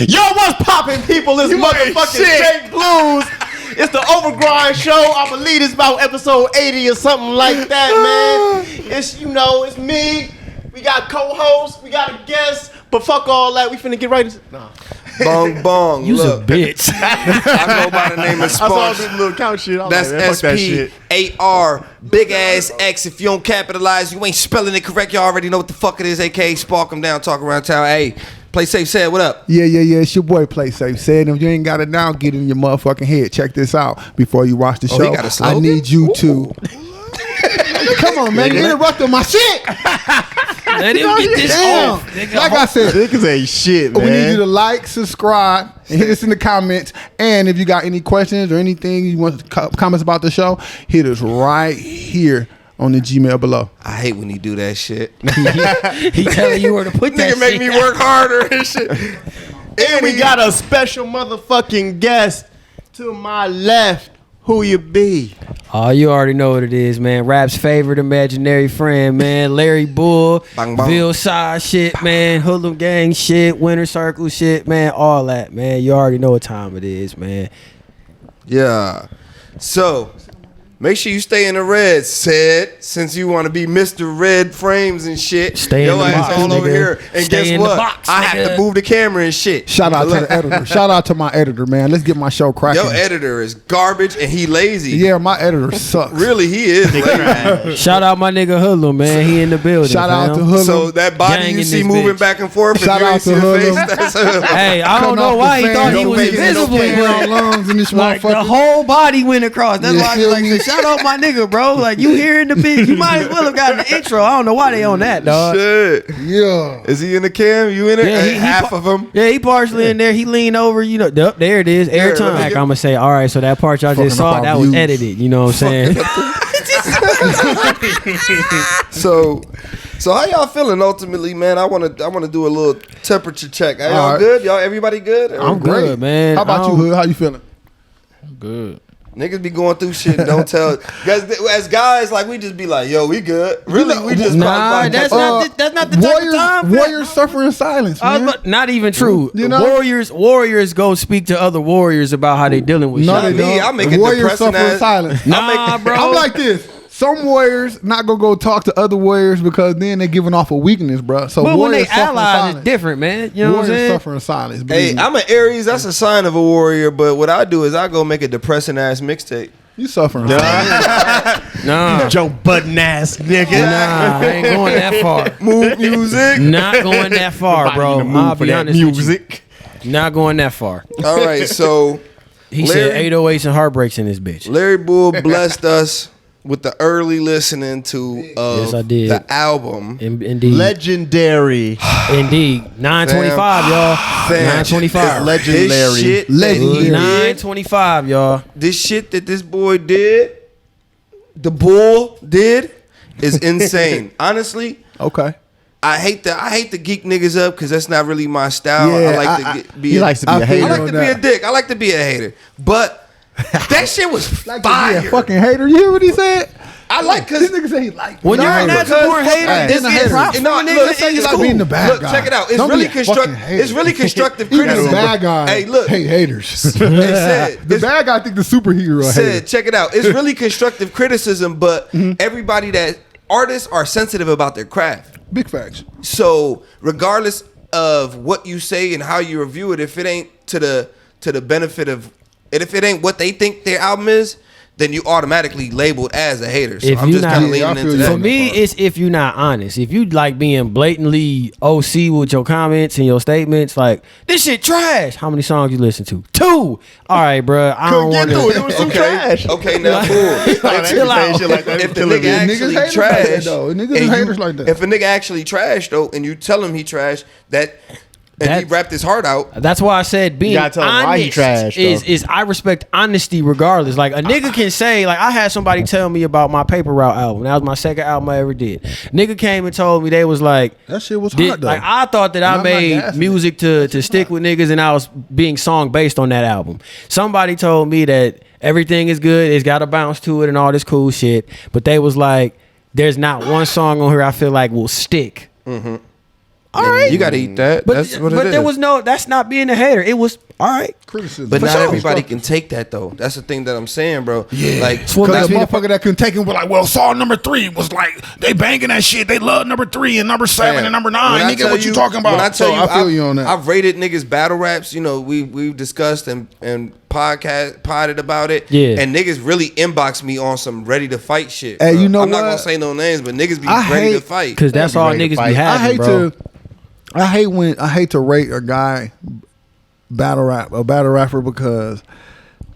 Yo, what's poppin', people? It's motherfucking Jake Blues. It's the Overgrind Show. I believe it's about episode 80 or something like that, man. It's, it's me. We got co-hosts. We got a guest. But fuck all that. We finna get right into... Nah. Bong bong. You's a bitch. I go by the name of Sponge. I saw this little count shit. That's SP8R, big ass X. If you don't capitalize, you ain't spelling it correct. You already know what the fuck it is. AKA Spark 'em down, talk around town. Hey, Play Safe said, what up? Yeah. It's your boy Play Safe said. If you ain't got it down, get it in your motherfucking head. Check this out before you watch the show. He got a slogan? I need you to. Come on, man. You interrupted my shit. Let him get this off. Like I said, niggas ain't shit, man. we need you to like, subscribe, and hit us in the comments. And if you got any questions or anything you want comments about the show, hit us right here on the Gmail below. I hate when he do that shit. He telling you where to put that Nigga make shit. me work harder and shit. And we got a special motherfucking guest to my left. Who you be? Oh, you already know what it is, man. Rap's favorite imaginary friend, man. Larry Bull, Bang, bang. Ville Side shit, man. Hoodlum Gang shit, Winter Circle shit, man. All that, man. You already know what time it is, man. Yeah. So, make sure you stay in the red, since you want to be Mr. Red Frames and shit. Stay in the ass box, all over nigga. here. And Stay guess in the what? box, I have nigga. to move the camera and shit. Shout out to the editor. Shout out to my editor, man. Let's get my show cracking. Your editor is garbage and he lazy. Yeah, my editor sucks. Really, he is lazy. Shout out my nigga Hoodlum, man. He in the building. Shout out to fam. Hoodlum. So that body Gang you in see this moving bitch. back and forth, Shout if you out ain't see to the face, Hoodlum. that's Hoodlum. Hey, I don't Come know off why the he fan, thought he don't was make it, invisible, don't put our but lungs in this like the motherfucker. whole body went across. That's Yeah, why I feel was me? like, shout out my nigga, bro. Like you hearing the bitch, you might as well have gotten the intro. I don't know why they on that, dog. Shit. Yeah. Is he in the cam? You in it? Yeah, he Half of him. Yeah, he partially in there. He leaned over, yup, there it is. Every time. let me Like, get- I'm gonna say, all right, so that part y'all Fucking just saw, up that our was views. edited. You know what I'm saying? So how y'all feeling ultimately, man? I wanna do a little temperature check. Are y'all All right. good? Y'all everybody good? I'm good, man. How about you, Hood? How you feeling? Good. Niggas be going through shit and don't tell. Guys, as guys, like we just be like, yo, we good. Really, we just Nah, talk that's about not the type of time. Warriors suffer in silence, man. Not even true. You know? Warriors go speak to other warriors about how they dealing with No, shit. they me, don't. I make it Warriors depressing suffer in as- silence. Nah, bro. I'm like this. Some warriors not gonna go talk to other warriors because then they're giving off a weakness, bro. So but when they warriors suffer in allies, silence. it's different, man. You know what I'm Warriors saying? suffer in silence. Hey, believe me. I'm an Aries. That's a sign of a warrior. But what I do is I go make a depressing ass mixtape. You suffer in silence. Nah. Joe Budden ass nigga. Nah, I ain't going that far. Move music. Not going that far, bro. I'll be honest with music. you. Not going that far. All right, so He Larry- said 808s and heartbreaks in this bitch. Larry Bull blessed us with the early listening to Yes, I did. the album. Indeed. Legendary. Indeed. 925, y'all. Fam. 925. Legendary. This shit, Legendary. 925, y'all. this shit that this boy did, the Bull did, is insane. Honestly, Okay. I hate to geek niggas up because that's not really my style. Yeah, I like to be. He likes to be I a feel hater. I like on to be that. a dick. I like to be a hater. But that shit was Like fire. to be a fucking hater. You hear what he said? I like This because nigga say he like. When No, you're a hater. natural born hater, Hey, this he's a is hater. props No, for look, niggas. it's you like cool. being the bad Look, guy. check it out. It's Don't be really a fucking constructive. hater. It's really constructive Even criticism. the bad guy. Hey, look. Hate haters. It said, The it's- bad guy think the superhero a said, hater. check it out. It's really constructive criticism, but everybody that artists are sensitive about their craft. Big facts. So regardless of what you say and how you review it, if it ain't to the benefit of, and if it ain't what they think their album is, then you automatically labeled as a hater. So If I'm you just not- kind of Yeah, I leaning feel into you. that. For me, it's if you're not honest. If you like being blatantly OC with your comments and your statements, like this shit trash. How many songs you listen to? 2. All right, bro. I don't want Get through it. It to. was some Okay, trash. okay, now cool. Chill out. If the nigga Niggas actually haters like trash, that, though. Niggas and is you- haters like that. If a nigga actually trash though, and you tell him he trash, and he That- rapped his heart out. That's why I said being gotta tell him honest why he trash, though. is I respect honesty regardless. Like a nigga can say, like I had somebody tell me about my Paper Route album. That was my second album I ever did. Nigga came and told me they was like That shit was did- hot though. like I thought that And I I'm not made gassing music to stick with niggas and I was being song based on that album. Somebody told me that everything is good, it's got a bounce to it and all this cool shit. But they was like, there's not one song on here I feel like will stick. all right. You gotta eat that. But That's what it is. there was no. That's not being a hater. It was all right. Criticism. But For not sure. everybody can take that though. That's the thing that I'm saying, bro. Yeah, Like what because makes the me the motherfucker that couldn't take him was like, well, song number 3 was like they banging that shit. They love number 3 and number 7 man, and number when 9. I Nigga, tell what you talking about? When I tell So you, I feel you on that. I've rated niggas battle raps. You know, we've discussed and potted about it. Yeah. And niggas really inbox me on some ready to fight shit. Hey, bro. you know I'm not what? gonna say no names, but niggas be I ready to hate- fight. Because that's all ready to niggas fight. be having, bro. I hate to rate a guy a battle rapper because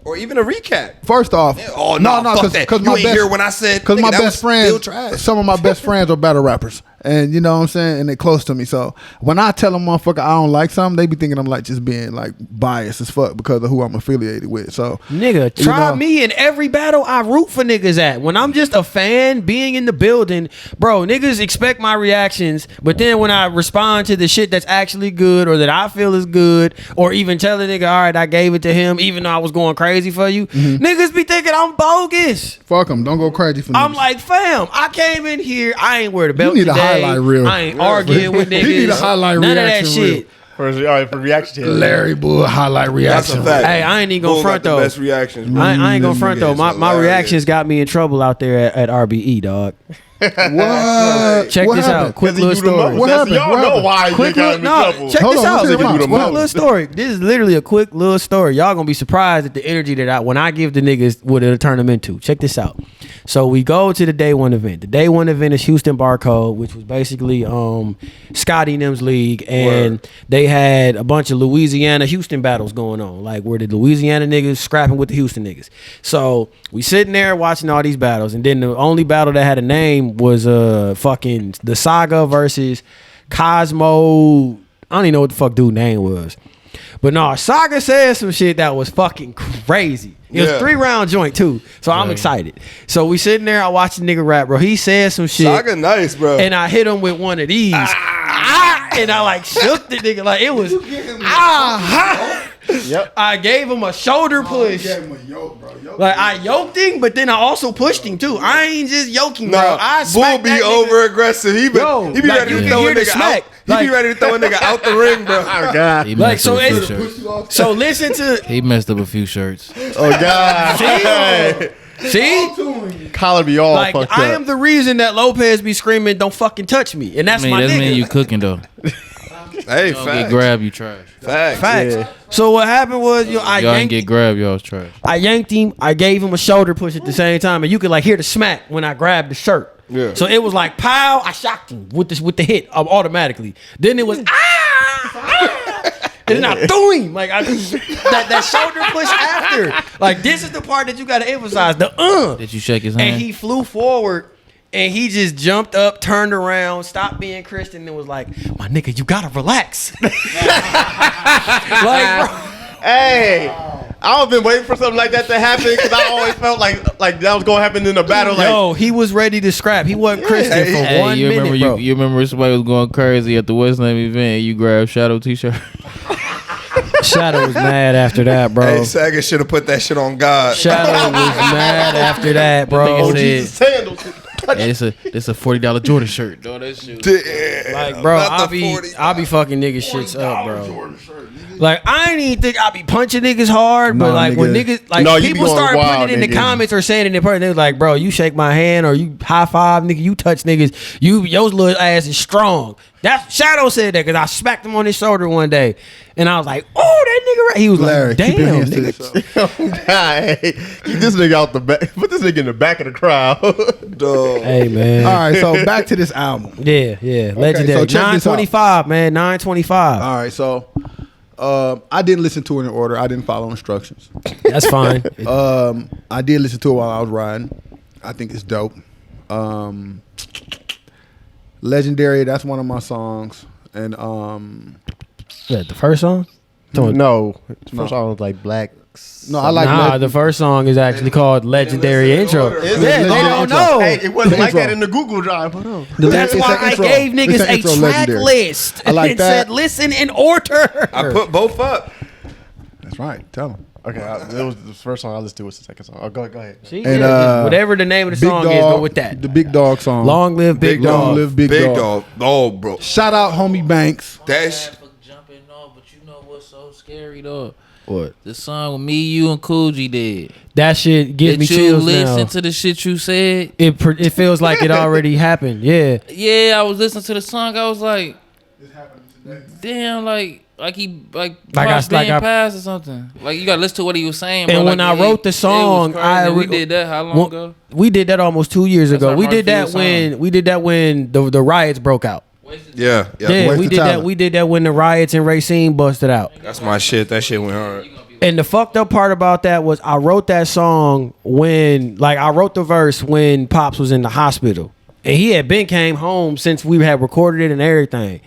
Or even a recap. first off, Oh no, fuck that. because You my ain't best, hear when I said because nigga, my that was best still friends, trash. some of my best friends are battle rappers, and you know what I'm saying, and they close to me. So when I tell them motherfucker I don't like something, they be thinking I'm like just being like biased as fuck because of who I'm affiliated with. So Nigga, you try know. me in every battle I root for niggas at. When I'm just a fan being in the building, bro, niggas expect my reactions, but then when I respond to the shit that's actually good or that I feel is good, or even tell a nigga, all right, I gave it to him, even though I was going crazy for you, niggas be thinking I'm bogus. fuck them, don't go crazy for I'm niggas. like, fam, I came in here, I ain't wear the belt need a today. highlight reel. I ain't arguing with niggas. He need a highlight None of that reaction reel. shit. For reaction to it. Larry Bull highlight That's reaction. a fact. Hey, I ain't even gonna Bull front got the though. best reactions, bro. I ain't gonna front nigga though. is My hilarious. reactions got me in trouble out there at RBE, dog. What? Check What this happened? out. Quick Because he little do the story. most. What That's- happened? Y'all What know happened? why you Quick got little, him in no, trouble. check Hold this on, out. what's Quick, the quick problem? little story. This is literally a quick little story. Y'all gonna be surprised at the energy that when I give the niggas what it'll turn them into. Check this out. So we go to the day one event. The day one event is Houston Barcode, which was basically Scotty and them's league, and they had a bunch of Louisiana Houston battles going on, like where the Louisiana niggas scrapping with the Houston niggas. So we sitting there watching all these battles, and then the only battle that had a name was fucking the Saga versus Cosmo. I don't even know what the fuck dude name was. But no, Saga said some shit that was fucking crazy. It was Yeah. 3-round joint too. So I'm excited. So we sitting there, I watch the nigga rap, bro. He said some shit. Saga nice, bro. And I hit him with one of these. And I like shook the nigga. Like it was Yep. I gave him a shoulder push. Like I yoked him, but then I also pushed him too. I ain't just yoking, bro. I Bull smacked be that nigga. over aggressive. He be Yo, like, like, ready you to can throw a hear the nigga smack. out. He be Like- ready to throw a nigga out the ring, bro. Oh, God. He Like messed so up a few it's shirts. so listen to He messed up a few shirts. Oh, God. see? Collar be all Like fucked I up. am the reason that Lopez be screaming, "Don't fucking touch me," and that's I mean, my that nigga. mean you cooking though. Hey, Don't get facts. grabbed, you trash. Facts. Facts. Yeah. So what happened was, I Y'all ain't yanked, get grabbed, y'all's trash. I yanked him. I gave him a shoulder push at the same time, and you could like hear the smack when I grabbed the shirt. Yeah. So it was like pow. I shocked him with the hit automatically. Then it was and then I threw him like that shoulder push after. Like this is the part that you got to emphasize. The Did you shake his hand? and he flew forward. And he just jumped up, turned around, stopped being Christian, and was like, "My nigga, you gotta relax." Like, bro, Hey, I've been waiting for something like that to happen because I always felt like that was gonna happen in a battle. Like, yo, he was ready to scrap. He wasn't Christian for Hey, 1 you minute, remember bro. you remember somebody was going crazy at the West Name event? You grabbed Shadow T-shirt. Shadow was mad after that, bro. Hey, Saga should have put that shit on God. Shadow was mad after that, bro. Nigga said- Jesus sandals. Hey, it's a $40 Jordan shirt. No, that shit. Like, bro, Not the I'll be 40. fucking niggas shits up, bro. Like, I ain't even think I be punching niggas hard, but Nah, like when nigga. niggas like No, you be people going start wild, putting it in the nigga. comments or saying it in person, they was like, bro, you shake my hand or you high five, nigga, you touch niggas, your little ass is strong. That Shadow said that because I smacked him on his shoulder one day, and I was like, oh, that nigga, right. He was Larry, like, keep your damn, hands to nigga. yourself. Oh, God. Hey, keep this nigga out the back. Put this nigga in the back of the crowd. Dog. Hey man, All right, so back to this album. yeah, legendary. so check this out. 925, man, 925. All right, so I didn't listen to it in order. I didn't follow instructions. That's fine. I did listen to it while I was riding. I think it's dope. Legendary, that's one of my songs. And Yeah, the first song. No. First song was like Black. no, I like Nah, the first song is actually called Legendary Intro. order, Yeah, bro. they don't know. Hey, it wasn't The like that intro. in the Google Drive. Hold on. That's it's why an I intro. gave It's niggas an a intro track legendary. list. I like It that. said listen in order. I put both up. That's right. Tell them. Okay, it was the first song I listened to. Was the second song. Oh, go ahead. See, And, yeah, whatever the name of the Big song Dog, is, go with that. The Big Dog song. Long live Big Big Dog. Long live Big Dog. Oh, bro. Shout out homie Banks. That's For jumping off, but you know what's so scary though? What? The song with me, you, and Coogee did. That shit gives me Did you chills listen now. to the shit you said? It feels like it already happened. Yeah. Yeah, I was listening to the song. I was like, damn, like he crossed being passed or something. Like you gotta listen to what he was saying. And bro. when Like, I wrote the song, we did that how long ago? We did that almost 2 years That's ago. our We did that Hartsfield when the riots broke out. yeah. Yeah, Waste we of did that. talent. We did that when the riots in Racine busted out. That's my shit. That shit went hard. And the fucked up part about that was I wrote that song when, like, I wrote the verse when Pops was in the hospital, and he had been came home since we had recorded it and everything.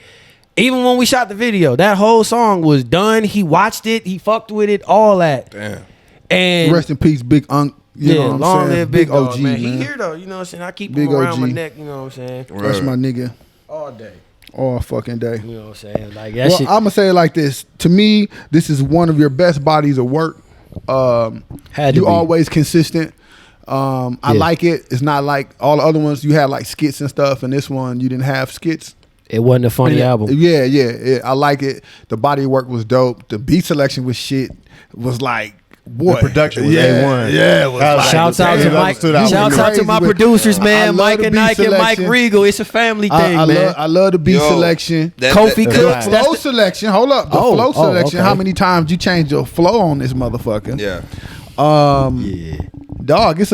Even when we shot the video, that whole song was done. He watched it. He fucked with it. All that. Damn. And Rest in peace, Big Unk. You know what I'm long saying? live Big Dog, OG, man. man. He here though. You know what I'm saying? I keep Big him around my OG. neck. You know what I'm saying? That's my nigga. All day. All fucking day. You know what I'm saying? Like that Well, shit. I'm gonna say it like this. To me, this is one of your best bodies of work. Had to You be. always consistent. I Yeah. like it. It's not like all the other ones. You had like skits and stuff, and this one you didn't have skits. It wasn't a funny album. Yeah. I like it. The body work was dope. The beat selection was shit. Was like boy. The production was yeah, A1. Yeah, it was That was like, Shouts out to Damn, Mike. stood out. Shouts out to my Crazy with- producers, I man. love Mike the and beat Nike and Mike selection. Regal. It's a family thing, man. I love the beat Yo, selection. Kofi The Cooks. flow selection. Hold up. The Oh, flow oh, selection. okay. How many times you changed your flow on this motherfucker? Yeah. Dog, it's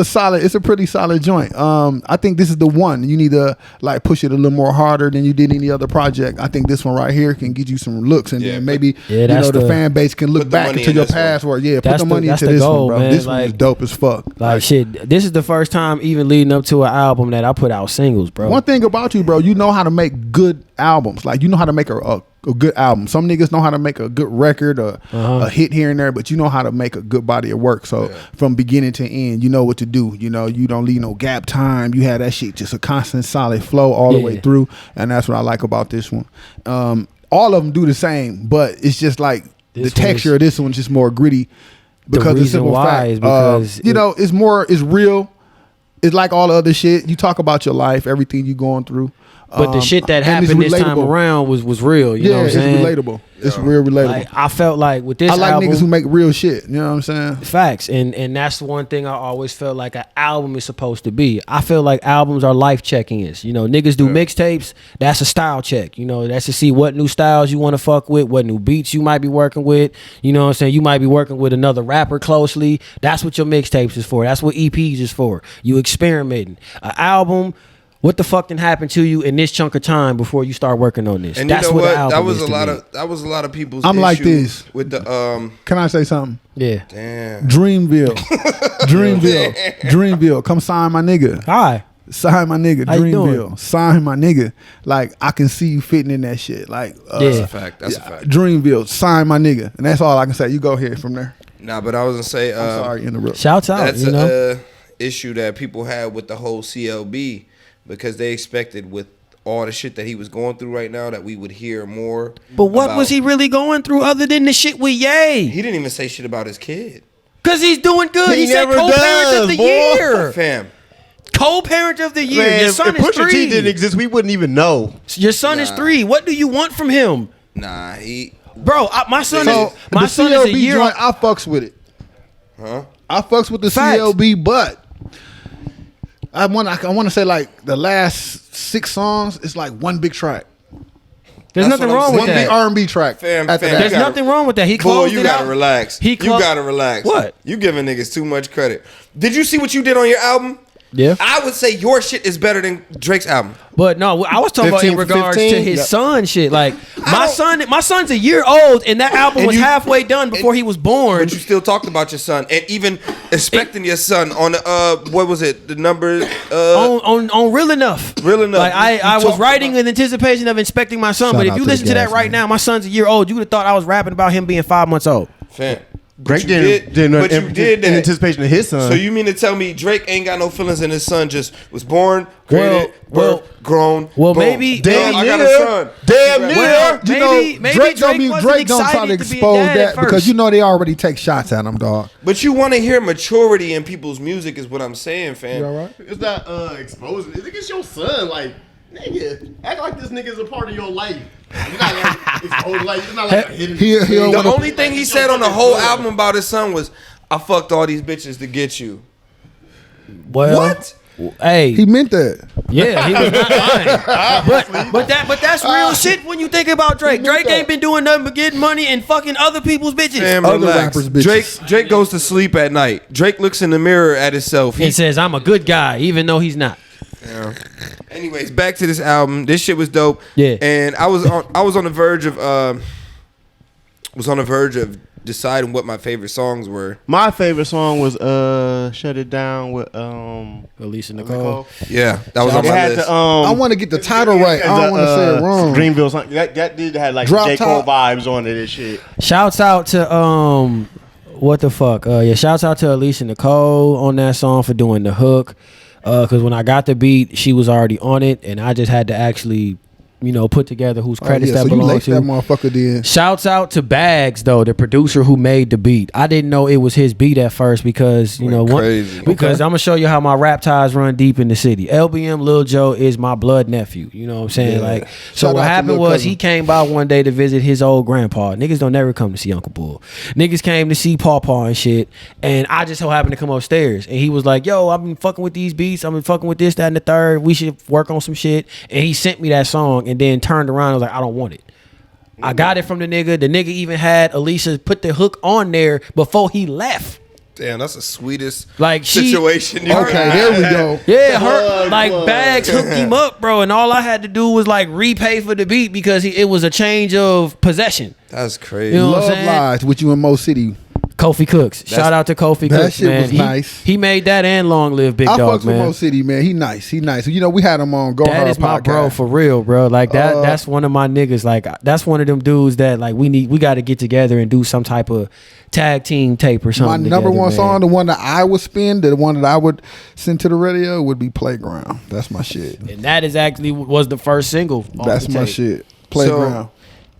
a pretty solid joint. I think this is the one. You need to like push it a little more harder than you did any other project. I think this one right here can get you some looks, and Yeah, then maybe Yeah, that's the the- fan base can Put look the back money into in your this one. past work. Yeah, put That's the the- money that's into the this goal, one, bro. man. This one is Like- dope as fuck. Like shit, this is the first time even leading up to an album that I put out singles, bro. One thing about you, bro, you know how to make good albums. Like you know how to make a good album. Some niggas know how to make a good record, a hit here and there, but you know how to make a good body of work. So from beginning to end, you know what to do. You know, you don't leave no gap time. You have that shit just a constant solid flow all the way through, and that's what I like about this one. All of them do the same, but it's just like This the one texture is- of this one just more gritty because the reason simple why fact, is because you know, it's real. It's like all the other shit. You talk about your life, everything you going through. But the shit that and it's happened this time relatable. around was real. You know what I'm it's saying? relatable. It's real relatable. Like, I felt like with this I like album, niggas who make real shit. You know what I'm saying? facts, and that's the one thing I always felt like an album is supposed to be. I feel like albums are life check-ins. You know, niggas do mixtapes. That's a style check. You know, that's to see what new styles you want to fuck with, what new beats you might be working with. You know what I'm saying? You might be working with another rapper closely. That's what your mixtapes is for. That's what EPs is for. You experimenting. An album. What the fuck done happened to you in this chunk of time before you start working on this? And That's you know what what? an album That was is a to lot me. of people's. I'm like issue this. with the Can I say something? Yeah. Damn. Dreamville. Dreamville. Come sign my nigga. Hi. Sign my nigga. How you doing? Dreamville. Sign my nigga. Like I can see you fitting in that shit. Like Yeah. That's a fact. That's a fact. Dreamville. Sign my nigga. And that's all I can say. You go ahead from there. Nah, but I was gonna say. I'm sorry, interrupt. Shouts out. That's You know. a issue that people had with the whole CLB because they expected with all the shit that he was going through right now that we would hear more. But what about- was he really going through other than the shit with Ye? He didn't even say shit about his kid. Because he's doing good. He He said never co-parent does, of the boy. year. Fam. Co-parent of the year. Man, Your if son is Pusha T 3. didn't exist, we wouldn't even know. Your son is 3. What do you want from him? Nah, he. Bro, my son So is my the son is CLB a year joint, I fucks with it. Huh? I fucks with the Facts. CLB, but I want to say like the last 6 songs, it's like one big track. There's That's nothing what I'm wrong with One big that. R&B track. Fam, after fam, that. There's gotta- nothing wrong with that. He Boy, closed you it gotta out. relax. He You gotta relax. What? You giving niggas too much credit. Did you see what you did on your album? Yeah. I would say your shit is better than Drake's album. But no, I was talking about 15 in for regards 15? to his Yep. son shit. Like my don't- son's a year old, and that album And was you- halfway done before he was born. But you still talked about your son and even expecting your son on the what was it? The number on real enough. Real Enough. Like You I was talked writing about- in anticipation of inspecting my son. Shout But if out you to the listen to that gas, right man. now, my son's a year old. You would have thought I was rapping about him being 5 months old. Fam. Drake you didn't but you did in that. anticipation of his son. So you mean to tell me Drake ain't got no feelings and his son just was born, created, Well, grown. Well, boom. maybe I got a son. Damn near. Well, Maybe Drake don't try to to expose that because they already take shots at him, dog. But you want to hear maturity in people's music, is what I'm saying, fam. You all right? It's not exposing. It's your son. Like, nigga, act like this nigga is a part of your life. It's not like exposed. Like, it's not like a hidden. The only thing he said on the whole album about his son was, "I fucked all these bitches to get you." Well, What? Hey, He meant that. yeah, he was not lying. but that's real shit when you think about Drake. Drake ain't been doing nothing but getting money and fucking other people's bitches. Fam, Other relax. rappers' bitches. Drake goes to sleep at night. Drake looks in the mirror at himself. He says, "I'm a good guy," even though he's not. Anyways, back to this album. This shit was dope. Yeah. And I was on the verge of deciding what my favorite songs were. My favorite song was "Shut It Down" with Alicia Nicole. Yeah, that was on It my had list. the, I want to get the title right. I don't want to say it wrong. Greenville song. That did have like Drop J. Cole top. vibes on it and shit. Shouts out to what the fuck? Shouts out to Alicia Nicole on that song for doing the hook. Cause when I got the beat, she was already on it, and I just had to actually, put together whose credits that so you belong laced to. that motherfucker then. Shouts out to Bags though, the producer who made the beat. I didn't know it was his beat at first because crazy. because I'm gonna show you how my rap ties run deep in the city. LBM Lil Joe is my blood nephew. You know what I'm saying? Yeah. Like, Shout so out what to happened Lil was Cousin. he came by one day to visit his old grandpa. Niggas don't never come to see Uncle Bull. Niggas came to see Pawpaw and shit. And I just so happened to come upstairs and he was like, "Yo, I've been fucking with these beats. I've been fucking with this, that, and the third. We should work on some shit." And he sent me that song and then turned around and was like, "I don't want it." I got it from the nigga. The nigga even had Alicia put the hook on there before he left. Damn, that's the sweetest Like situation. Okay, there we go. Yeah, her Bags hooked him up, bro, and all I had to do was like repay for the beat because it was a change of possession. That's crazy. You know what I'm Love saying? Lies with you in Mo City. Kofi Cooks. Shout out to Kofi that Cooks, shit man. was nice. He made that and Long Live Big I Dog, fucks with Mo man. City, man. He nice. We had him on Go That Hard is my podcast. bro for real, bro. Like that's one of my niggas. Like that's one of them dudes that like we got to get together and do some type of tag team tape or My something. number together, one man. song, the one that I would spin, the one that I would send to the radio would be Playground. That's my shit. And that is actually was the first single. off That's the my tape. shit. Playground.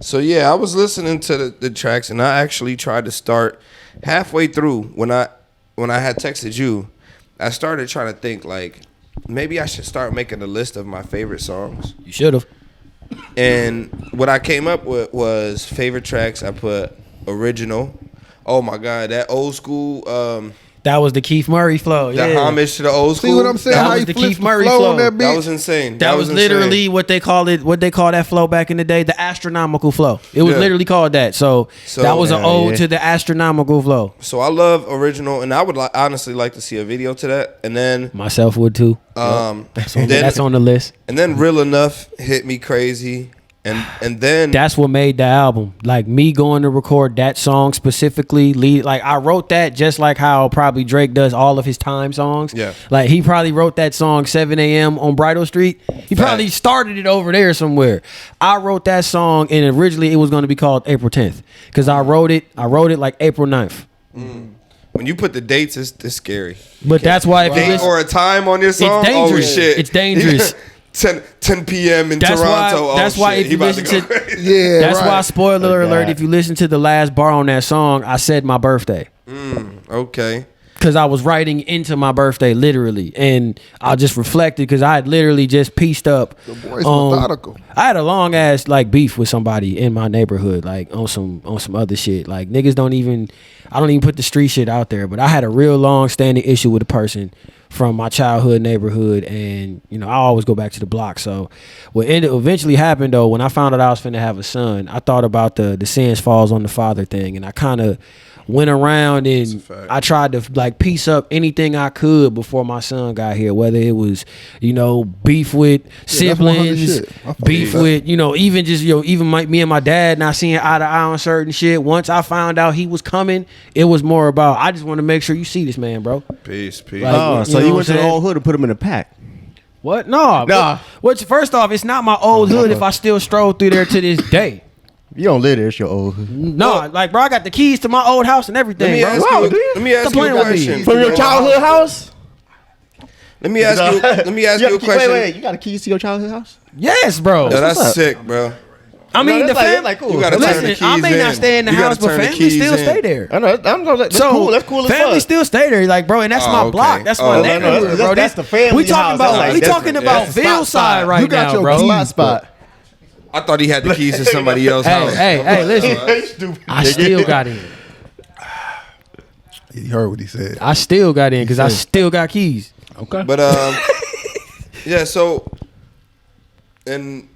So yeah, I was listening to the tracks, and I actually tried to start halfway through when I had texted you. I started trying to think like maybe I should start making a list of my favorite songs. You should have. And what I came up with was favorite tracks. I put original. Oh my god, that old school. That was the Keith Murray flow. That Yeah. homage to the old school. See what I'm saying? That How was he the flips Keith the Murray flow flow. on that beat? That was insane. That was insane. literally what they called it. What they called that flow back in the day, the astronomical flow. It was Yeah. literally called that. So that was an Yeah, ode yeah. to the astronomical flow. So I love original, and I would honestly like to see a video to that. And then Myself would too. that's That's on the list. And then Real Enough hit me crazy. And then That's what made the album. Like me going to record that song specifically, like I wrote that just like how probably Drake does all of his time songs. Yeah. Like he probably wrote that song 7 a.m. on Bridal Street. He probably started it over there somewhere. I wrote that song and originally it was going to be called April 10th because I wrote it like April 9th. when you put the dates, it's scary. But that's why if you Date listen, or a time on your song, it's dangerous. oh shit, It's dangerous. 10 p.m. in That's why- Toronto. that's oh, why shit, if he you about listen go to- crazy. Yeah, That's right. why, spoiler Like alert, that. if you listen to the last bar on that song, I said my birthday. Okay. Because I was writing into my birthday, literally. And I just reflected because I had literally just pieced up. The boy's methodical. I had a long ass like beef with somebody in my neighborhood, like on some other shit. Like niggas I don't even put the street shit out there, but I had a real long standing issue with a person from my childhood neighborhood, and I always go back to the block. So what eventually happened though, when I found out I was finna have a son, I thought about the sins falls on the father thing, and I kind of went around and I tried to like piece up anything I could before my son got here, whether it was beef with that's 100 siblings, shit. I fuck beef with that. with even just even me and my dad not seeing eye to eye on certain shit. Once I found out he was coming, it was more about I just want to make sure you see this man, bro. Peace. Like, Oh, you so know you what went to I'm the saying? old hood and put them in a pack. What? No. Nah. Which first off, it's not my old hood if I still stroll through there to this day. You don't live there. It's your old hood. No, like bro, I got the keys to my old house and everything, Let me bro. ask Wow, you. do you? Let me ask Stop you a playing with me. question. From your childhood house? Let me ask you a question. Wait. You got a keys to your childhood house? Yes, bro. No, that's sick, bro. I mean, the family. Like, cool. You gotta turn the Listen, keys I may not in. stay in the You gotta house, but turn the family keys still in. stay there. I know. That's cool. That's cool as fuck. Family still stay there, like, bro, and that's my okay. block. That's Oh, my no, neighborhood, bro. that's the family We talking house. about That's we like talking different. about That's the Ville side right You got now, your bro. keys, spot. I thought he had the keys to somebody else's house. Hey, listen. I still got in. You heard what he said. I still got in because I still got keys. Okay. But yeah. So, and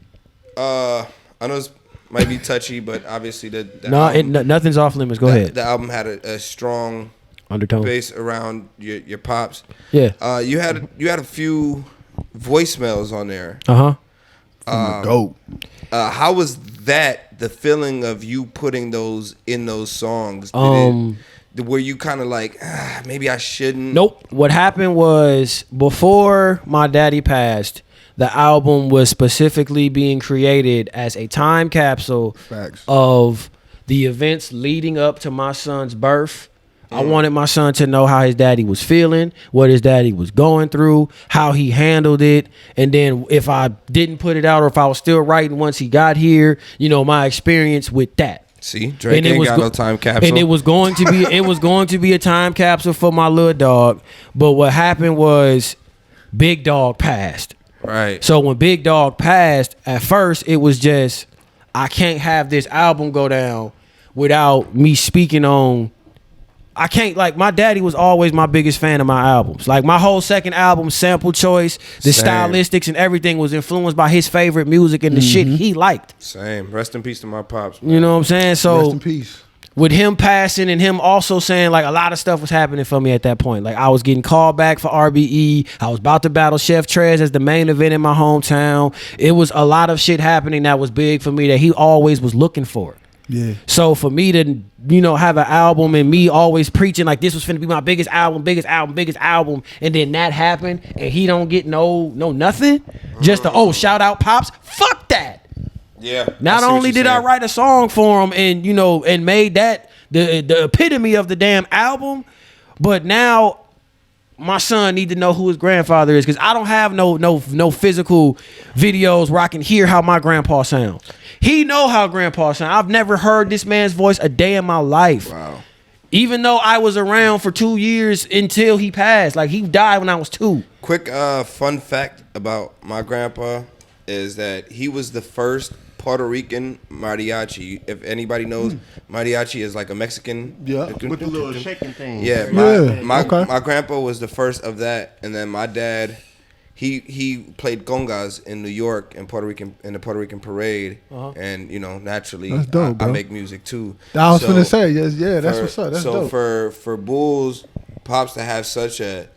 I know this might be touchy, but obviously the album, Nothing's off limits. Go ahead. The album had a strong Undertone base around your pops. Yeah. You had a few voicemails on there. Dope. How was that? The feeling of you putting those in those songs. Were you kind of like, maybe I shouldn't? Nope. What happened was before my daddy passed, the album was specifically being created as a time capsule of the events leading up to my son's birth. I wanted my son to know how his daddy was feeling, what his daddy was going through, how he handled it. And then if I didn't put it out or if I was still writing once he got here, my experience with that. See, Drake ain't got no time capsule. And it was going to be a time capsule for my little dog. But what happened was Big Dog passed. Right. So when Big Dog passed, at first it was just, I can't have this album go down without me speaking on. I can't, like, my daddy was always my biggest fan of my albums. Like, my whole second album, Sample Choice, the stylistics and everything was influenced by his favorite music and the shit he liked. Same. Rest in peace to my pops, man. You know what I'm saying? So Rest in peace. With him passing and him also saying, like, a lot of stuff was happening for me at that point. Like, I was getting called back for RBE. I was about to battle Chef Trez as the main event in my hometown. It was a lot of shit happening that was big for me that he always was looking for. Yeah. So for me to, have an album and me always preaching like this was finna be my biggest album, and then that happened and he don't get no nothing, just shout out Pops, fuck that. Yeah. Not only did I write a song for him and and made that the epitome of the damn album, but now my son need to know who his grandfather is, because I don't have no physical videos where I can hear how my grandpa sounds. He know how grandpa sounds. I've never heard this man's voice a day in my life. Wow. Even though I was around for 2 years until he passed. Like, he died when I was 2. Quick fun fact about my grandpa is that he was the first Puerto Rican mariachi. If anybody knows, mariachi is like a Mexican. Yeah. With the little shaking thing. Yeah, my grandpa was the first of that, and then my dad, he played congas in New York and in the Puerto Rican parade, and naturally that's dope, I bro. make music too. I was gonna say that's what's up. That's so dope. for Bulls Pops to have such a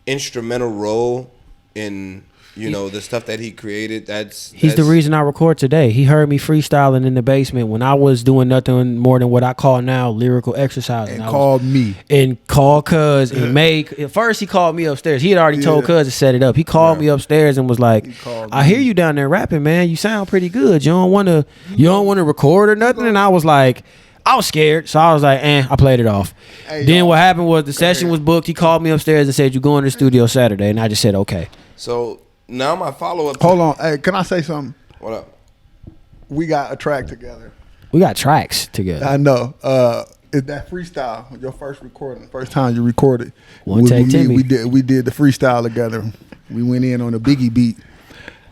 instrumental role in the stuff that he created, he's the reason I record today. He heard me freestyling in the basement when I was doing nothing more than what I call now lyrical exercises. And called me. And called Cuz and at first he called me upstairs. He had already told Cuz to set it up. He called me upstairs and was like, I hear you down there rapping, man. You sound pretty good. You don't wanna record or nothing? And I was like, I was scared, so I was like, I played it off. Then what happened was the session was booked. He called me upstairs and said, you going to the studio Saturday? And I just said, okay. So now my follow-up. Hold on. Hey, can I say something? What up? We got a track together. We got tracks together. I know. Is that freestyle your first recording? First time you recorded? One take, Timmy. We did the freestyle together. We went in on a Biggie beat.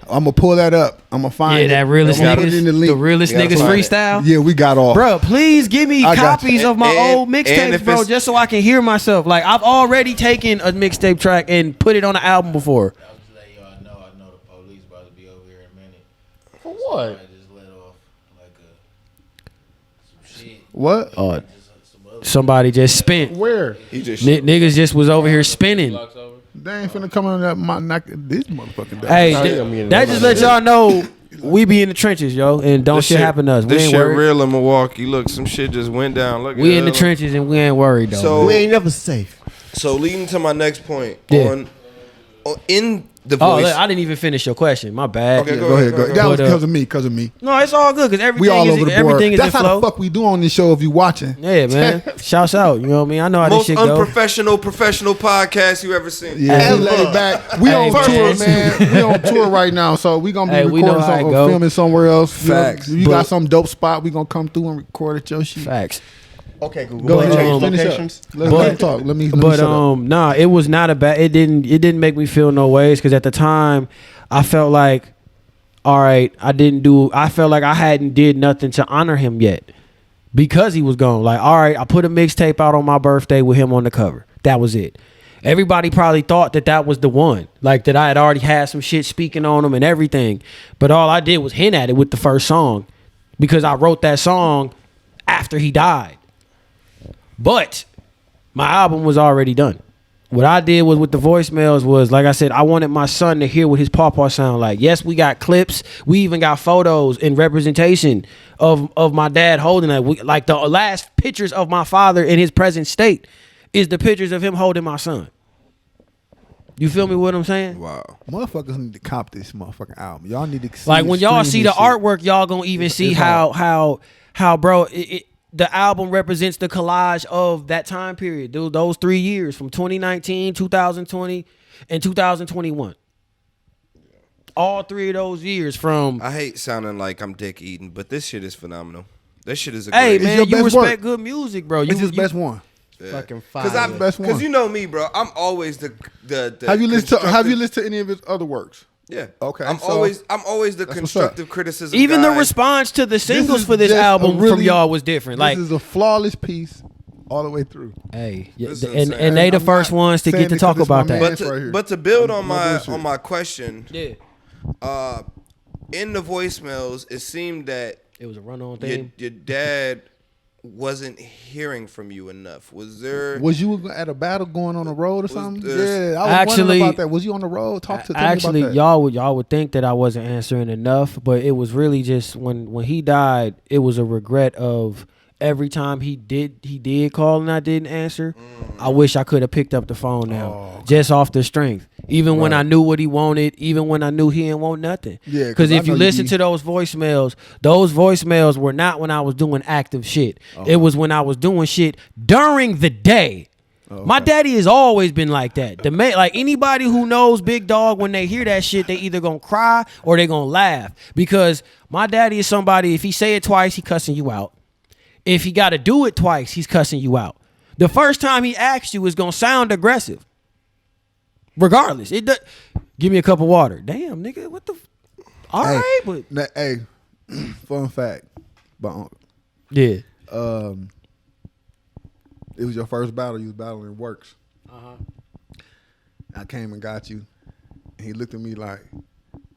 I'm gonna pull that up. I'm gonna find it. That realest niggas, the realest niggas freestyle. Yeah, we got all. Bro, please give me copies of my old mixtapes, bro, just so I can hear myself. Like, I've already taken a mixtape track and put it on an album before. I know the police about to be over here in a minute. For what? I just let off some shit. What? Somebody just spent. Where? He just Niggas just was over here spinning. They ain't finna come on that knock this motherfucking down. Hey, that just let y'all know we be in the trenches, yo, and don't shit happen to us. We This ain't shit worried. real in Milwaukee. Look, some shit just went down. Look, We in the trenches and we ain't worried though. So We ain't never safe. So leading to my next point, Yeah. in the voice. I didn't even finish your question. My bad. Okay, Go ahead. That was because of me. No, it's all good because We all over the board. everything is That's in how flow. the fuck we do on this show if you watching. Yeah, man. Shouts out. You know what I mean? I know how Most this shit go. unprofessional professional podcast you ever seen. Yeah, we let it back. We on tour, man. We on tour right now, so we gonna be We know recording how it go. filming somewhere else. Facts. You got some dope spot, we gonna come through and record at your shit. Facts. Okay, Google. Go ahead, Change finish up. locations. Let me talk. Let me But shut up. nah, it was not a bad. It didn't make me feel no ways because at the time I felt like, all right, I felt like I hadn't did nothing to honor him yet because he was gone. Like, all right, I put a mixtape out on my birthday with him on the cover. That was it. Everybody probably thought that was the one, like that I had already had some shit speaking on him and everything. But all I did was hint at it with the first song because I wrote that song after he died. But my album was already done. What I did was with the voicemails was, like I said, I wanted my son to hear what his pawpaw sound like. Yes, we got clips. We even got photos and representation of my dad holding that. Like the last pictures of my father in his present state is the pictures of him holding my son. You feel me what I'm saying? Wow. Motherfuckers need to cop this motherfucking album. Y'all need to see Like when y'all see the shit. artwork, y'all gonna even see how bro, the album represents the collage of that time period. Those 3 years from 2019, 2020, and 2021. All 3 of those years from. I hate sounding like I'm dick eating, but this shit is phenomenal. This shit is a Hey great. man, your you best respect work. good music, bro. It's his best one. Fucking Because fire. Best one. you know me, bro. I'm always the Have you listened constructive- to any of his other works? Yeah. Okay, I'm so always the that's what's up. constructive criticism. Even the guy. response to the singles is for this just a album from y'all was different. Like, this is a flawless piece all the way through. hey, This is and insane. they the I'm first not ones to saying get to it talk 'cause it's my about man. that. But right here. to build I'm on no my bullshit. question, Yeah, in the voicemails, it seemed that it was a run-on your, thing. your dad wasn't hearing from you enough. Was there? Was you at a battle going on the road or something? this- Yeah, I was Actually- wondering about that. Was you on the road? Tell me Actually, about that. y'all would think that I wasn't answering enough, but it was really just when he died, it was a regret of every time he did call and I didn't answer. I wish I could have picked up the phone now, just off the strength. Even when I knew what he wanted, even when I knew he didn't want nothing. Yeah, 'cause because I if you know you listen be- to those voicemails were not when I was doing active shit. It was when I was doing shit during the day. My daddy has always been like that. Like anybody who knows Big Dog, when they hear that shit, they either gonna cry or they gonna laugh. Because my daddy is somebody, if he say it twice, he cussing you out. If he got to do it twice, he's cussing you out. The first time he asks you is gonna sound aggressive. Regardless, give me a cup of water. Damn, nigga, what the? All right, but Hey, fun fact, but yeah, it was your first battle. You was battling Works. I came and got you, and he looked at me like,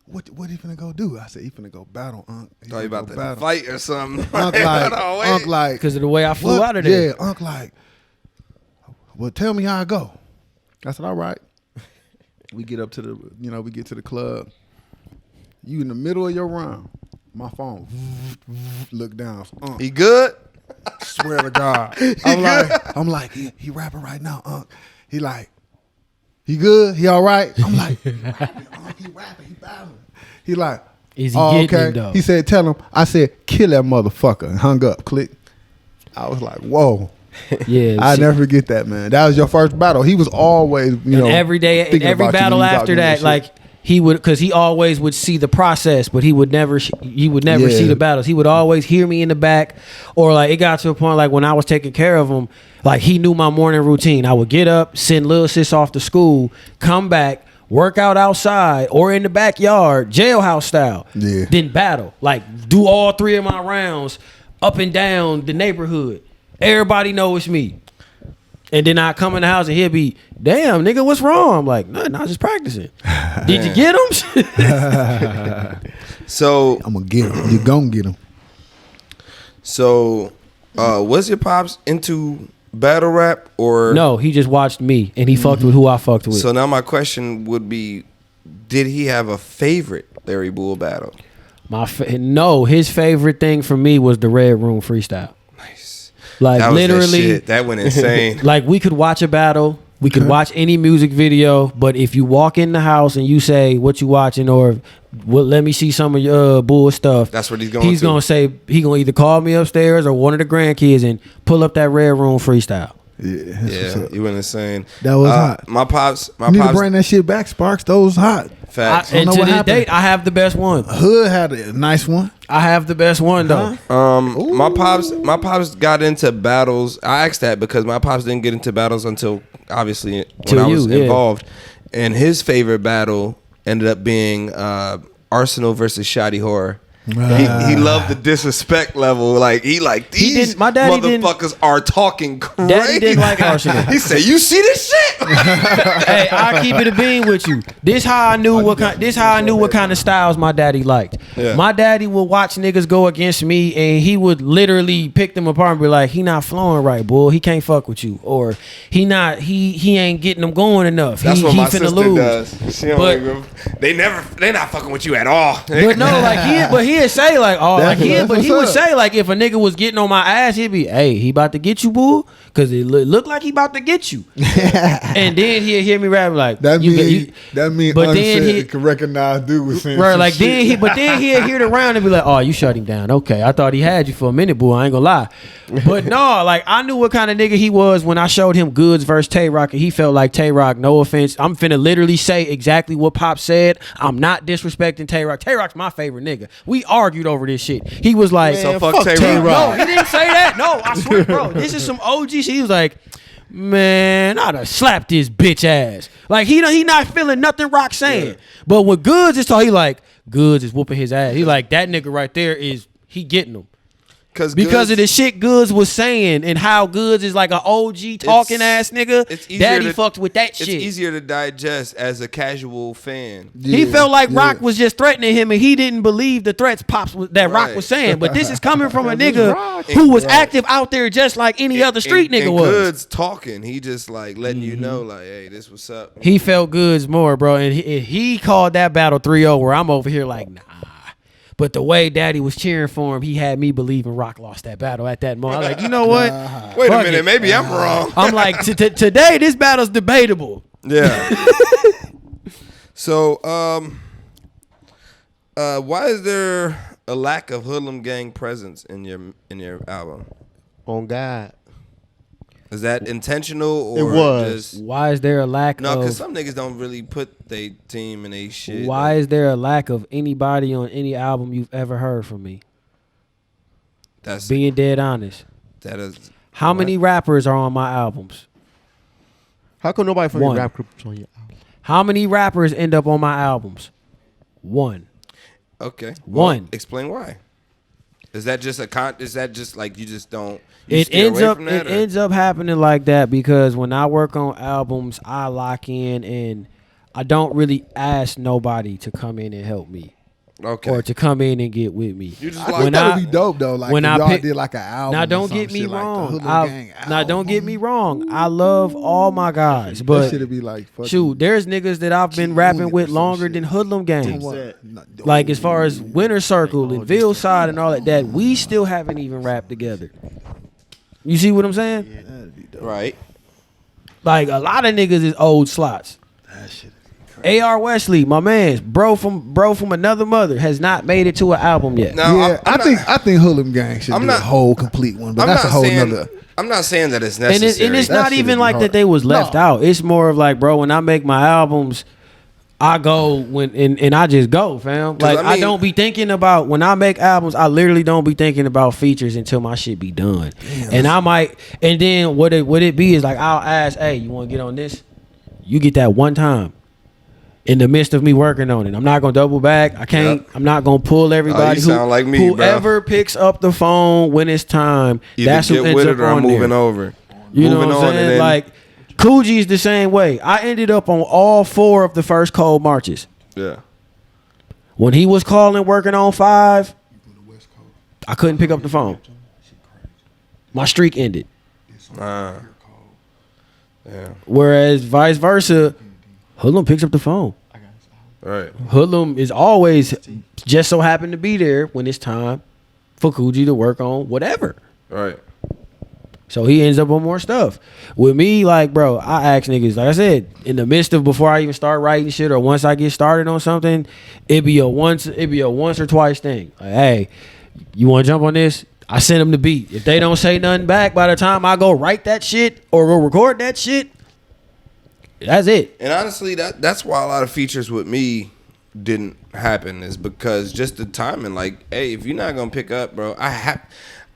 "What he finna go do?" I said, "He finna go battle, Unc." He Thought you finna about go to battle. fight or something. Unc like, Hold on, wait. Unc like, because of the way I flew what? out of there. Yeah, Unc like, well, tell me how I go. I said, all right. We get up to the club. You in the middle of your round. My phone. Look down. He good? Swear to God. I'm like, he rapping right now, Unc. He like, he good? He all right? I'm like, he rapping, he battling. He like, Is he getting it, though? He said, tell him. I said, kill that motherfucker. And hung up. Click. I was like, whoa. Yeah, I shit. never forget that, man. That was your first battle. He was always, And every day, and thinking every about you battle when you was out after doing that, shit. like he would, because he always would see the process, but he would never Yeah. see the battles. He would always hear me in the back, or like it got to a point like when I was taking care of him, like he knew my morning routine. I would get up, send little sis off to school, come back, work out outside or in the backyard, jailhouse style. Yeah. Then battle, like do all 3 of my rounds up and down the neighborhood. Everybody know it's me. And then I come in the house and he'll be, damn, nigga, what's wrong? I'm like, nothing, I was just practicing. Did you get him? So I'm gonna get him. You gonna get him. So, was your pops into battle rap or No, he just watched me and he fucked with who I fucked with. So now my question would be, did he have a favorite Larry Bull battle? No, his favorite thing for me was the Red Room freestyle. Nice. Like That was literally, that shit. That went insane. like we could watch a battle We can watch any music video, but if you walk in the house and you say what you watching or let me see some of your bull stuff, That's what he's going He's to. gonna say he gonna either call me upstairs or one of the grandkids and pull up that Red Room freestyle. Yeah, you went insane. That was hot. My pops. You need to bring that shit back, Sparks. Those hot. Facts. And know to what this happened. date, I have the best one. Hood had a nice one. I have the best one though. My pops got into battles. I asked that because my pops didn't get into battles until obviously when I was involved. And his favorite battle ended up being Arsenal versus Shoddy Horror. He loved the disrespect level. Like these my daddy motherfuckers are talking crazy. Daddy didn't like Arsenal. He said, "You see this shit?" Hey, I'll keep it a bean with you. This how I knew what kind of styles my daddy liked. Yeah. My daddy would watch niggas go against me and he would literally pick them apart and be like, he not flowing right, boy. He can't fuck with you. Or he ain't getting them going enough. That's what he my finna sister lose. does. She don't they not fucking with you at all. But no, like he'd say like, oh, like he would say like if a nigga was getting on my ass, he'd be, hey, he about to get you, boo, because it look like he about to get you. And then he'd hear me rap like That mean but then he can recognize dude was saying right, some like shit. then he'd hear it around and be like, oh, you shut him down. Okay, I thought he had you for a minute, boo. I ain't gonna lie. But no, like I knew what kind of nigga he was when I showed him Goods versus Tay Rock, and he felt like Tay Rock. No offense, I'm finna literally say exactly what Pop said. I'm not disrespecting Tay Rock. Tay Rock's my favorite nigga. We argued over this shit. He was like, So fuck Tay Rock. no, he didn't say that. No, I swear, bro. This is some OG shit. He was like, man, I'd have slapped his bitch ass. Like he not feeling nothing Rock saying. But when Goods is talking, he like Goods is whooping his ass. He like that nigga right there he getting him. Because of the shit Goods was saying and how Goods is like an OG talking ass nigga. Daddy fucked with that shit. It's easier to digest as a casual fan. He felt like Rock was just threatening him, and he didn't believe the threats Rock was saying. But this is coming from a nigga who was active out there just like any other street nigga was. Goods talking, he just like letting you know, like, hey, this what's up. He felt Goods more, bro, and he called that battle 3-0, where I'm over here like, nah. But the way Daddy was cheering for him, he had me believing Rock lost that battle at that moment. I was like, you know what? Wait a minute, maybe I'm wrong. I'm like, today this battle's debatable. Yeah. So, why is there a lack of Hoodlum Gang presence in your album? On God. Is that intentional or It was. just Why is there a lack no? of... Because some niggas don't really put their team in they shit. Why is there a lack of anybody on any album you've ever heard from me? That's Being dead honest. that is. How many rappers are on my albums? How come nobody from One. your rap group is on your album? How many rappers end up on my albums? One. Okay. One. Explain why. Is that just Is that just like you just don't? It ends up happening like that because when I work on albums, I lock in and I don't really ask nobody to come in and help me. Okay. Or to come in and get with me. You just I like think that would be dope though. Like when if I y'all pick- did like an album. Now or don't some get me shit, like the wrong. Hoodlum Gang Now don't get album. me wrong. I love all my guys, That but shit'd be like fucking shoot, there's niggas that I've been rapping with some longer shit. than Hoodlum Gang. What? Like as far as Winter Circle and Ville Side and all that, we still haven't even rapped together. You see what I'm saying? right. Like a lot of niggas is old slots. That shit. A.R. Wesley, my man, bro from another mother, has not made it to an album yet. Now, Yeah, I think Hoodlum Gang should I'm do not- a whole complete one, but I'm that's not a whole saying. nother. I'm not saying that it's And necessary. it's That not shit even is like hard. that they was left No. out. It's more of like, bro, when I make my albums, I go and I just go, fam. Like I I mean- don't be thinking about when I make albums. I literally don't be thinking about features until my shit be done. And I might, and then what it be is like I'll ask, hey, you want to get on this? You get that one time. In the midst of me working on it, I'm not gonna double back. I can't. Yep. I'm not gonna pull everybody. you sound like me, bro. Whoever picks up the phone when it's time, Either that's who get ends with up it or on I'm moving there. over. You know Moving what I'm on, and saying? then- Like Coogie's the same way. I ended up on all 4 of the first cold marches. Yeah. When he was calling, working on 5, I couldn't pick up the phone. My streak ended. Yeah. Whereas vice versa, Hoodlum picks up the phone. Right. Hoodlum is always just so happen to be there when it's time for Coogee to work on whatever. Right. So he ends up on more stuff. With me, like, bro, I ask niggas, like I said, in the midst of before I even start writing shit or once I get started on something, it'd be a once or twice thing. Like, hey, you want to jump on this? I send them the beat. If they don't say nothing back by the time I go write that shit or go record that shit, that's it. And honestly, that's why a lot of features with me didn't happen, is because just the timing. Like, hey, if you're not gonna pick up, bro,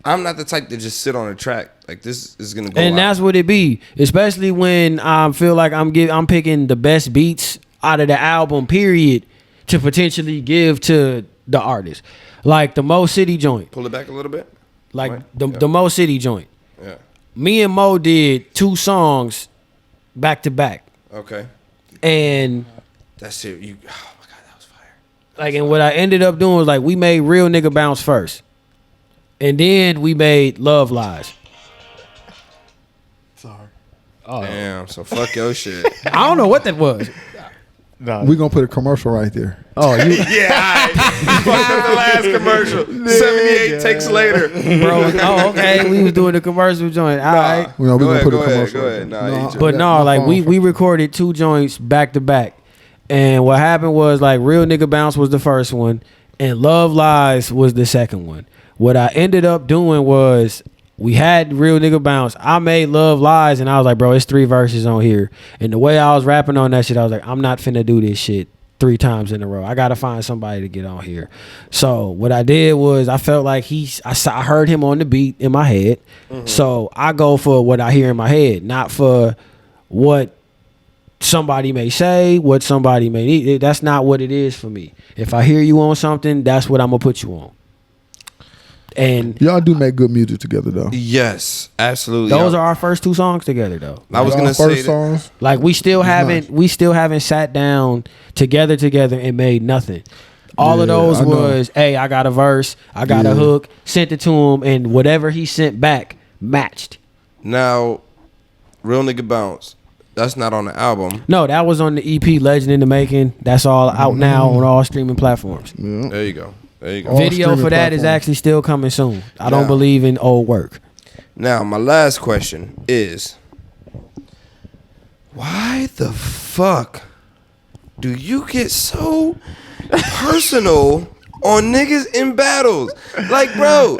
I'm not the type to just sit on a track. Like, this is gonna go. And that's what it be, especially when I feel like I'm picking the best beats out of the album, period, to potentially give to the artist. Like the Mo City joint. Pull it back a little bit. Like the Mo City joint. Yeah. Me and Mo did 2 songs back to back. Okay. And that's it. Oh my God, that was fire. Like, and what I ended up doing was like we made Real Nigga Bounce first. And then we made Love Lies. Sorry. Oh. Damn, so fuck your shit. I don't know what that was. No. We're gonna put a commercial right there. Oh, you Yeah, fucked up the last commercial. 78 takes later. bro. Oh, okay. We was doing the commercial joint. All right. We know we're gonna put a go commercial. ahead. right Nah, there. you just- But no, like we recorded 2 joints back to back. And what happened was like Real Nigga Bounce was the first one and Love Lies was the second one. What I ended up doing was we had Real Nigga Bounce. I made Love Lies and I was like, bro, it's 3 verses on here. And the way I was rapping on that shit, I was like, I'm not finna do this shit 3 times in a row. I gotta find somebody to get on here. So what I did was I felt like I heard him on the beat in my head. Mm-hmm. So I go for what I hear in my head, not for what somebody may say, what somebody may need. That's not what it is for me. If I hear you on something, that's what I'm gonna put you on. And y'all do make good music together though. Yes, absolutely. those are our first 2 songs together though. I was Y'all gonna say first that. songs. Like we still haven't sat down together and made nothing. All of Yeah, those I know. was, hey, I got a verse, I got a hook, sent it to him, and whatever he sent back matched. Now, Real Nigga Bounce. That's not on the album. No, that was on the EP Legend in the Making. That's all out now on all streaming platforms. Yeah. There you go. All Video streaming for that is platforms. actually still coming soon. I don't Yeah. believe in old work. Now, my last question is, why the fuck do you get so personal on niggas in battles? Like, bro,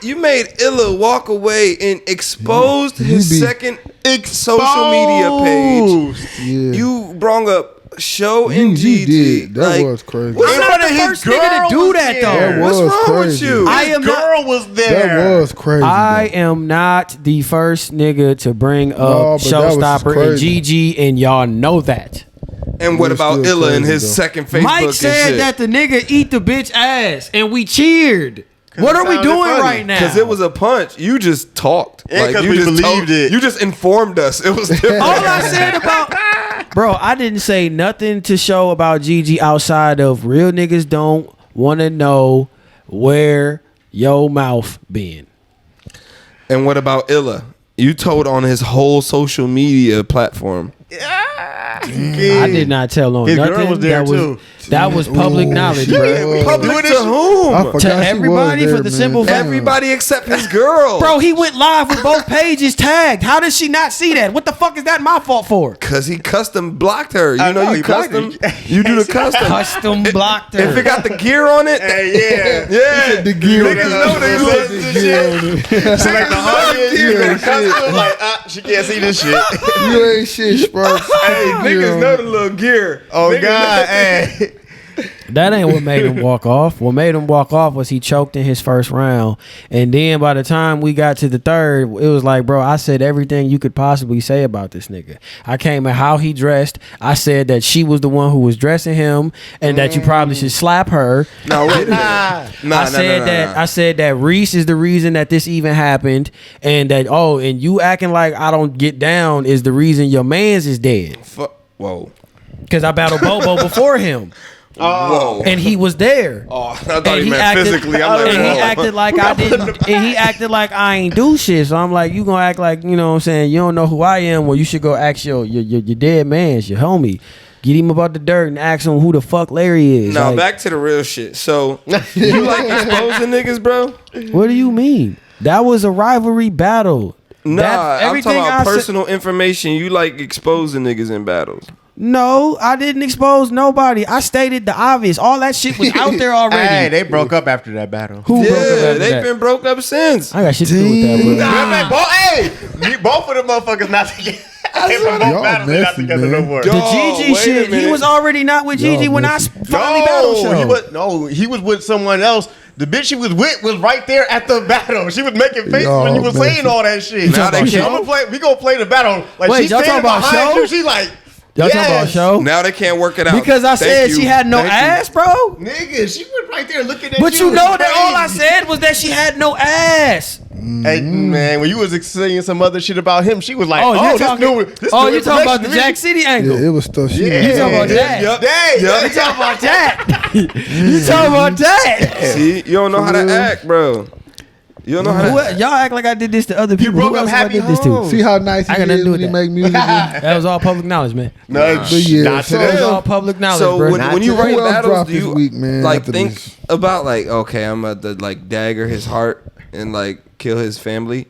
you made Illa walk away and exposed his be- second social media page. Yeah. You brought up Show You and Gigi. did. That Like, was crazy. what's I'm up? not the first nigga to do that though. What's was wrong with crazy. you? I am not. Girl was there. That was crazy. I though. am not the first nigga to bring up No, but that was Showstopper and crazy. GG, and y'all know that. And what It was about still Illa and crazy, his though. second Facebook Mike and said shit? that the nigga eat the bitch ass, and we cheered. What are we sounded doing funny. right now? Because it was a punch. You just talked. Yeah, 'cause you we just believed it. You just informed us. It was different. all I said about. Bro, I didn't say nothing to show about Gigi outside of real niggas don't want to know where your mouth been. And what about Illa? You told on his whole social media platform. I did not tell on His nothing. girl was there, too. That was public knowledge, bro. Public to I whom? forgot To she was everybody there, for the man. simple fact- Everybody except his girl. Bro, he went live with both pages tagged. How does she not see that? What the fuck is that my fault for? Because he custom blocked her. You I know, know, you he blocked custom. her. You do the custom. Custom blocked her. If it got the gear on it, Hey, yeah. yeah. The gear. Niggas know they look. She like the audience. Yeah, You custom, like, she can't see this shit. You ain't shit, Sparks. Hey, niggas know the little gear. Oh, Niggas God. know- Hey. That ain't what made him walk off. What made him walk off was he choked in his first round. And then by the time we got to the third, it was like, bro, I said everything you could possibly say about this nigga. I came at how he dressed. I said that she was the one who was dressing him and that you probably should slap her. No, wait a minute. I said that Reese is the reason that this even happened, and that and you acting like I don't get down is the reason your man's is dead. Whoa. Because I battled Bobo before him. Whoa. And he was there. Oh, I thought he meant physically. I'm like, and he whoa. acted like I didn't. And he acted like I ain't do shit. So I'm like, you gonna act like, you know what I'm saying? You don't know who I am. Well, you should go ask your dead man's, your homie. Get him about the dirt and ask him who the fuck Larry is. Now Like, back to the real shit. So you like exposing niggas, bro? what do you mean? That was a rivalry battle. Nah, I'm talking about personal information. You like exposing niggas in battles. No, I didn't expose nobody. I stated the obvious. All that shit was out there already. Hey, they broke up after that battle. Who broke up after they've that? been broke up since. I got shit to do with that, bro. Hey, both of the motherfuckers not together. Y'all messy, man. more. The Gigi shit, he was already not with Gigi when I finally battled show. He was with someone else. The bitch she was with was right there at the battle. She was making faces when you was saying all that shit. Now they can't. We gonna play the battle. Like, wait, she's y'all talking about behind show? you. She like, y'all talking about show? Now they can't work it out. Because I said she had no ass, bro. Nigga, she was right there looking at you. But you know that all I said was that she had no ass. Hey, man, when you was saying some other shit about him, she was like, you this talking about the Jack City angle? Yeah, it was stuff. You talking about that? You talking about that? You talking about that? See, you don't know how to act, bro. You don't know how to act. Y'all act like I did this to other people. broke Who up else Happy I did this to? Home. See how nice he I got nothing is to do when with he that. make music. That was all public knowledge, man. No, But yeah, not so- to That was them. all public knowledge, So bro. when you Who write else battles, dropped do you this week, man, like after think this? about like, okay, I'm about to like dagger his heart and like kill his family?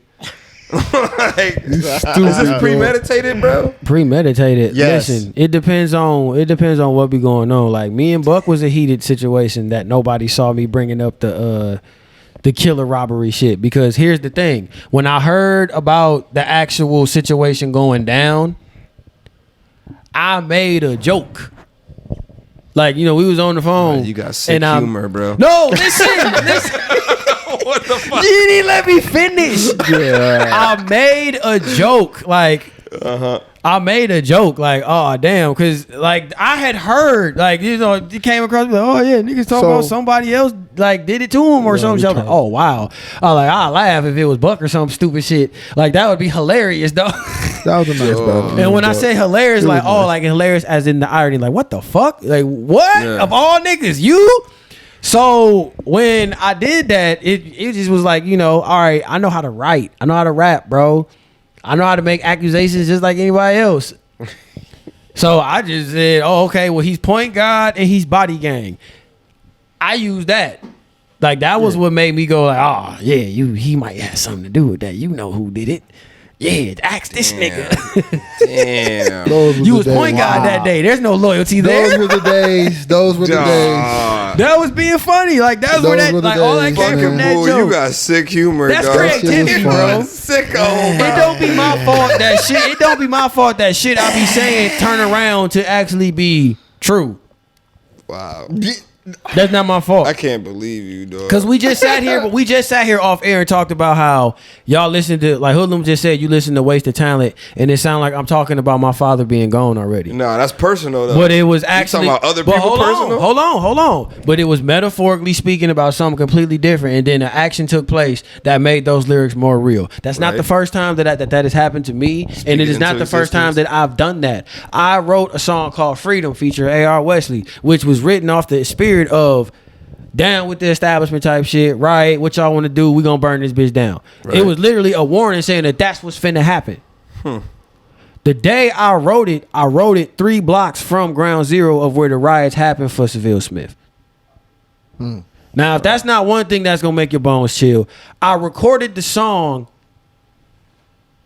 Like, is this premeditated, bro? Premeditated. Yes. Listen, it depends on what be going on. Like me and Buck was a heated situation that nobody saw me bringing up the killer robbery shit, because here's the thing: when I heard about the actual situation going down, I made a joke. Like, we was on the phone. You got sick and humor, bro. No, listen. What the fuck? You didn't let me finish. I made a joke. Like, I made a joke. Like, oh, damn. Because, like, I had heard, like, it came across, like, oh, yeah, niggas talking about somebody else, like, did it to him or something. I was like, oh, wow. I was like, I'll laugh if it was Buck or some stupid shit. Like, that would be hilarious, though. That was a nice battle. And when I say hilarious, like, like, hilarious as in the irony. Like, what the fuck? Like, what? Yeah. Of all niggas, you? So when I did that, it just was like, all right, I know how to write. I know how to rap, bro. I know how to make accusations just like anybody else. So I just said, oh, okay, well, he's point guard and he's body gang. I used that. Like, that was what made me go like, oh, yeah, he might have something to do with that. You know who did it. Yeah, ask this nigga. Damn. You was point guard that day. There's no loyalty there. Those were the days. Those were the days. That was being funny. Like, that's where that, like, all that came from that Bull, joke. you got sick humor, That's dog. creativity, bro. Sicko, bro. It don't be my fault that shit. It don't be my fault that shit I be saying turn around to actually be true. Wow. That's not my fault. I can't believe you, dog. Cause we just sat here off air and talked about how y'all listen to, like Hoodlum just said, you listen to Waste of Talent, and it sounded like I'm talking about my father being gone already. No, that's personal though. But it was actually you talking about other people personal. Hold on. But it was metaphorically speaking about something completely different, and then an action took place that made those lyrics more real. That's not the first time that has happened to me, and it is not the first time that I've done that. I wrote a song called Freedom featuring A.R. Wesley, which was written off the spirit of down with the establishment type shit, right? What y'all want to do? We gonna burn this bitch down. Right. It was literally a warning saying that that's what's finna happen. The day I wrote it 3 blocks from ground zero of where the riots happened for Seville Smith. Now, if that's not one thing that's gonna make your bones chill, I recorded the song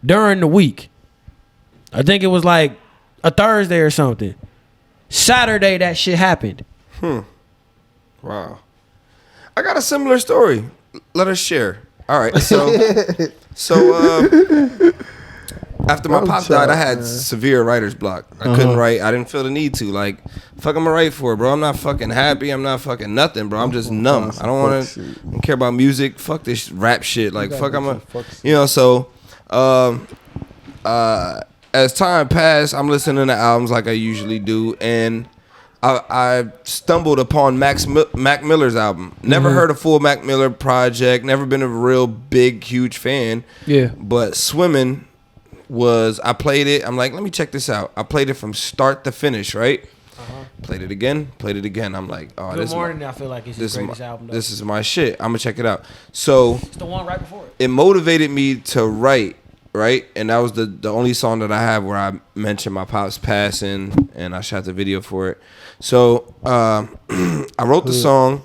during the week. I think it was like a Thursday or something. Saturday, that shit happened. Wow. I got a similar story. Let us share. All right. So after my pop died, I had severe writer's block. I couldn't write. I didn't feel the need to. Like, fuck, I'm gonna write for it, bro. I'm not fucking happy. I'm not fucking nothing, bro. I'm just numb. I don't want to care about music. Fuck this rap shit. Like, fuck, so as time passed, I'm listening to albums like I usually do, and I stumbled upon Mac Miller's album. Never heard a full Mac Miller project. Never been a real big, huge fan. Yeah. But Swimming was, I played it. I'm like, let me check this out. I played it from start to finish, right? Played it again. I'm like, oh, Good Morning, I feel like it's his greatest album. Though. This is my shit. I'm going to check it out. So it's the one right before it. It motivated me to write. Right, and that was the only song that I have where I mentioned my pop's passing, and I shot the video for it. So I wrote the song,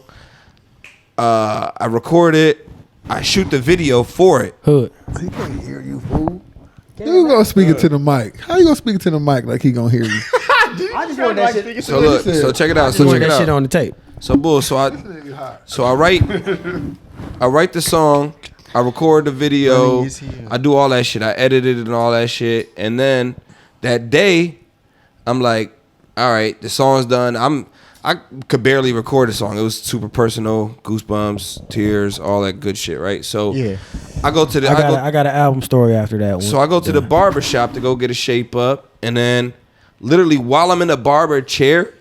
I recorded it, I shoot the video for it. Hood. He can't hear you, fool. You gonna speak it to the mic? How you gonna speak it to the mic like he gonna hear you? I just want that shit. So look, so check it out. So Put check it that shit out. on the tape. So bull. So I write the song. I record the video. I do all that shit. I edited it and all that shit. And then that day, I'm like, all right, the song's done. I could barely record the song. It was super personal, goosebumps, tears, all that good shit, right? So Yeah. I go to the I got an album story after that one. So I go to the barber shop to go get a shape up, and then literally while I'm in the barber chair,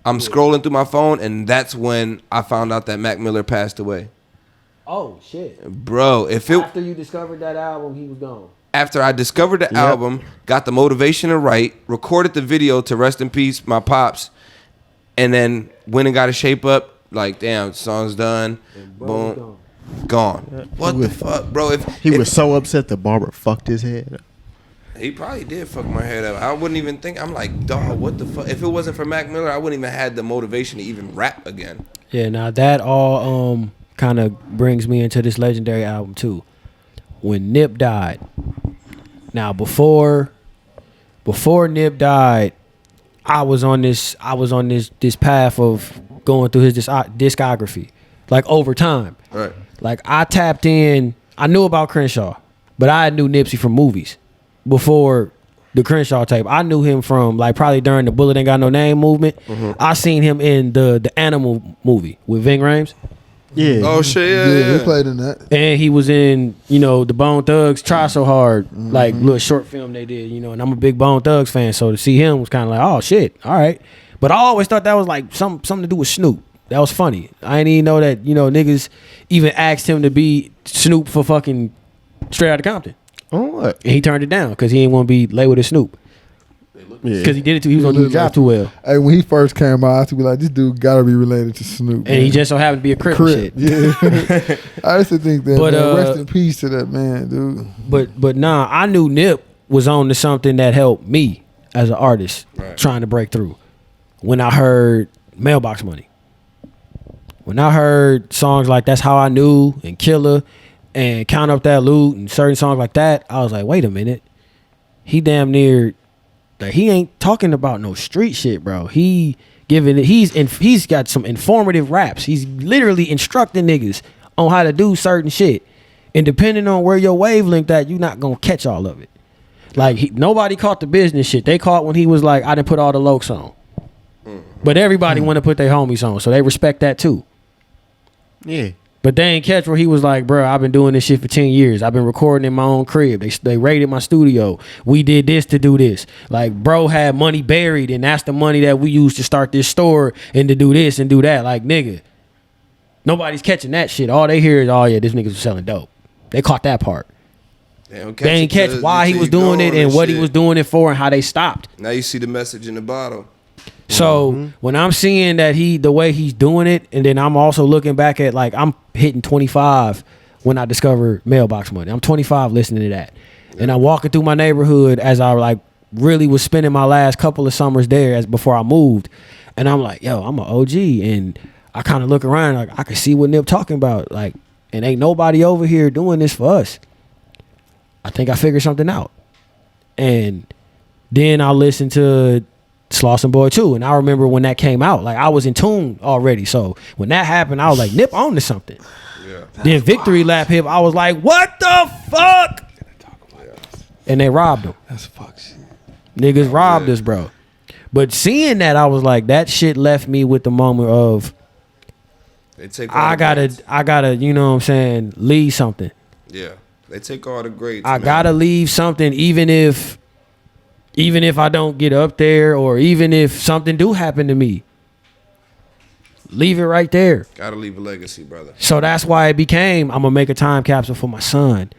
I'm scrolling through my phone, and that's when I found out that Mac Miller passed away. Oh shit! Bro, After you discovered that album, he was gone. After I discovered the album, got the motivation to write, recorded the video to Rest in Peace, my pops, and then went and got a shape up. Like, damn, song's done. Boom, gone. What the fuck, bro? If He was so upset the barber fucked his head up. He probably did fuck my head up. I wouldn't even think. I'm like, dog, what the fuck? If it wasn't for Mac Miller, I wouldn't even had the motivation to even rap again. Yeah, now that all kind of brings me into this legendary album too. When Nip died. Now before Nip died, I was on this path of going through his discography, like over time. Right. Like I tapped in. I knew about Crenshaw, but I knew Nipsey from movies before the Crenshaw tape. I knew him from like probably during the Bullet Ain't Got No Name movement. I seen him in the Animal movie with Ving Rhames. Yeah. Oh shit, yeah. He played in that. And he was in, the Bone Thugs Try So Hard, like little short film they did, and I'm a big Bone Thugs fan, so to see him was kind of like, oh shit, all right. But I always thought that was like something to do with Snoop. That was funny. I didn't even know that, niggas even asked him to be Snoop for fucking Straight Outta Compton. Oh, what? And he turned it down because he didn't want to be labeled as Snoop. Because he did it too. He was gonna do the job too well. Hey, when he first came out, I used to be like, this dude gotta be related to Snoop. And he just so happened to be a Crip and shit. Yeah. I used to think that. But, man, rest in peace to that man, dude. But nah, I knew Nip was on to something that helped me as an artist trying to break through. When I heard Mailbox Money. When I heard songs like That's How I Knew and Killer and Count Up That Loot and certain songs like that, I was like, wait a minute. He damn near, like, he ain't talking about no street shit, bro. He's got some informative raps. He's literally instructing niggas on how to do certain shit. And depending on where your wavelength at, you're not gonna catch all of it. Like, nobody caught the business shit. They caught when he was like, I didn't put all the Lokes on. But everybody want to put their homies on, so they respect that too. Yeah. But they ain't catch where he was like, bro, I've been doing this shit for 10 years. I've been recording in my own crib. They raided my studio. We did this to do this. Like, bro had money buried, and that's the money that we used to start this store and to do this and do that. Like, nigga, nobody's catching that shit. All they hear is, oh, yeah, this nigga was selling dope. They caught that part. They ain't catch why he was doing it and what he was doing it for and how they stopped. Now you see the message in the bottle. So when I'm seeing that the way he's doing it, and then I'm also looking back at, like, I'm hitting 25 when I discover Mailbox Money. I'm 25 listening to that. And I'm walking through my neighborhood as I like really was spending my last couple of summers there before I moved. And I'm like, yo, I'm an OG. And I kind of look around, like, I can see what Nip talking about. Like, and ain't nobody over here doing this for us. I think I figured something out. And then I listened to Slauson Boy 2, and I remember when that came out, like, I was in tune already. So when that happened, I was like, Nip on to something. Yeah. Then Victory Lap hip, I was like, what the fuck? And they robbed him. That's fuck shit. Niggas robbed us, bro. But seeing that, I was like, that shit left me with the moment of, I gotta, you know what I'm saying, leave something. Yeah. They take all the grades. I gotta leave something, even if I don't get up there, or even if something do happen to me. Leave it right there. Gotta leave a legacy, brother. So that's why it became, I'm gonna make a time capsule for my son,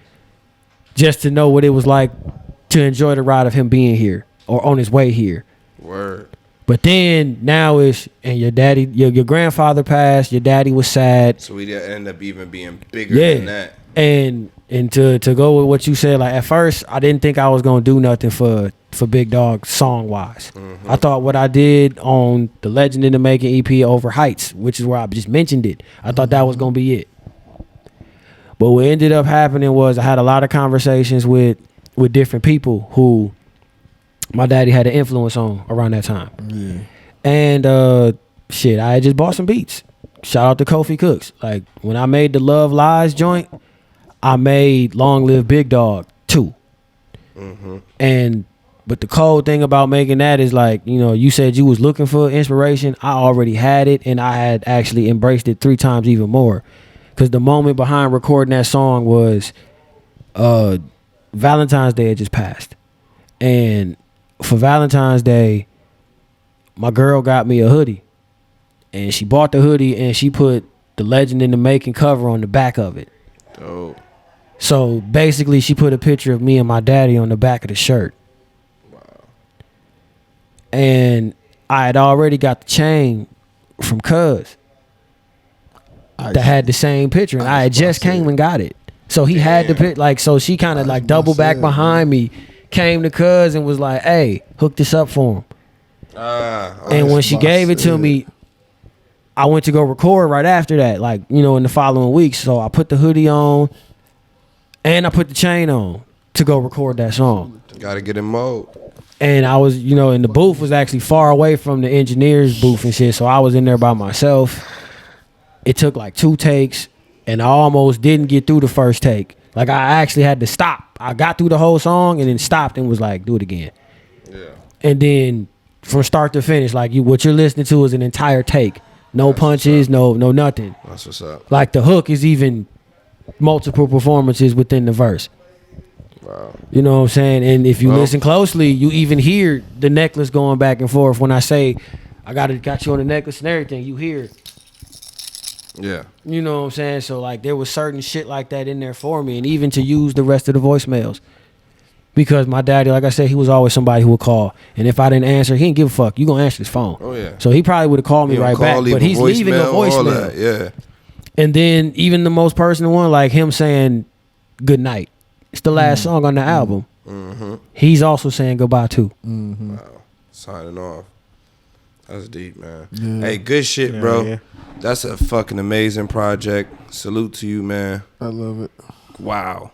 just to know what it was like to enjoy the ride of him being here or on his way here. Word. But then now it's, and your daddy, your grandfather passed, your daddy was sad. So we end up even being bigger than that. And to go with what you said, like, at first I didn't think I was gonna do nothing for Big Dog song wise. I thought what I did on the Legend in the Making EP Over Heights, which is where I just mentioned it, I thought that was gonna be it. But what ended up happening was I had a lot of conversations with different people who my daddy had an influence on around that time. Yeah. And I had just bought some beats. Shout out to Kofi Cooks. Like when I made the Love Lies joint, I made Long Live Big Dog 2. But the cold thing about making that is like, you know, you said you was looking for inspiration. I already had it, and I had actually embraced it 3 times even more. Because the moment behind recording that song was Valentine's Day had just passed. And for Valentine's Day, my girl got me a hoodie. And she bought the hoodie, and she put the Legend in the Making cover on the back of it. Oh. So basically, she put a picture of me and my daddy on the back of the shirt. And I had already got the chain from Cuz that had the same picture, and I had just came and got it. So he had the pic, like, so she kind of like double back behind me, came to Cuz and was like, "Hey, hook this up for him." And when she gave it to me, I went to go record right after that, like, you know, in the following week. So I put the hoodie on, and I put the chain on to go record that song. Gotta get in mode. And I was, you know, and the booth was actually far away from the engineer's booth and shit. So I was in there by myself. It took like 2 takes, and I almost didn't get through the first take. Like I actually had to stop. I got through the whole song and then stopped and was like, do it again. Yeah. And then from start to finish, like what you're listening to is an entire take. No punches, no nothing. That's what's up. Like the hook is even multiple performances within the verse. Wow. You know what I'm saying? And if you listen closely, you even hear the necklace going back and forth. When I say I got you on the necklace and everything, you hear it. Yeah. You know what I'm saying? So like there was certain shit like that in there for me, and even to use the rest of the voicemails. Because my daddy, like I said, he was always somebody who would call. And if I didn't answer, he didn't give a fuck. You gonna answer his phone. Oh yeah. So he probably would have called me right back. But he's leaving a voicemail. Yeah. And then even the most personal one, like him saying good night. It's the last song on the album. Mm-hmm. He's also saying goodbye too. Mm-hmm. Wow. Signing off. That's deep, man. Yeah. Hey, good shit, bro. Yeah. That's a fucking amazing project. Salute to you, man. I love it. Wow.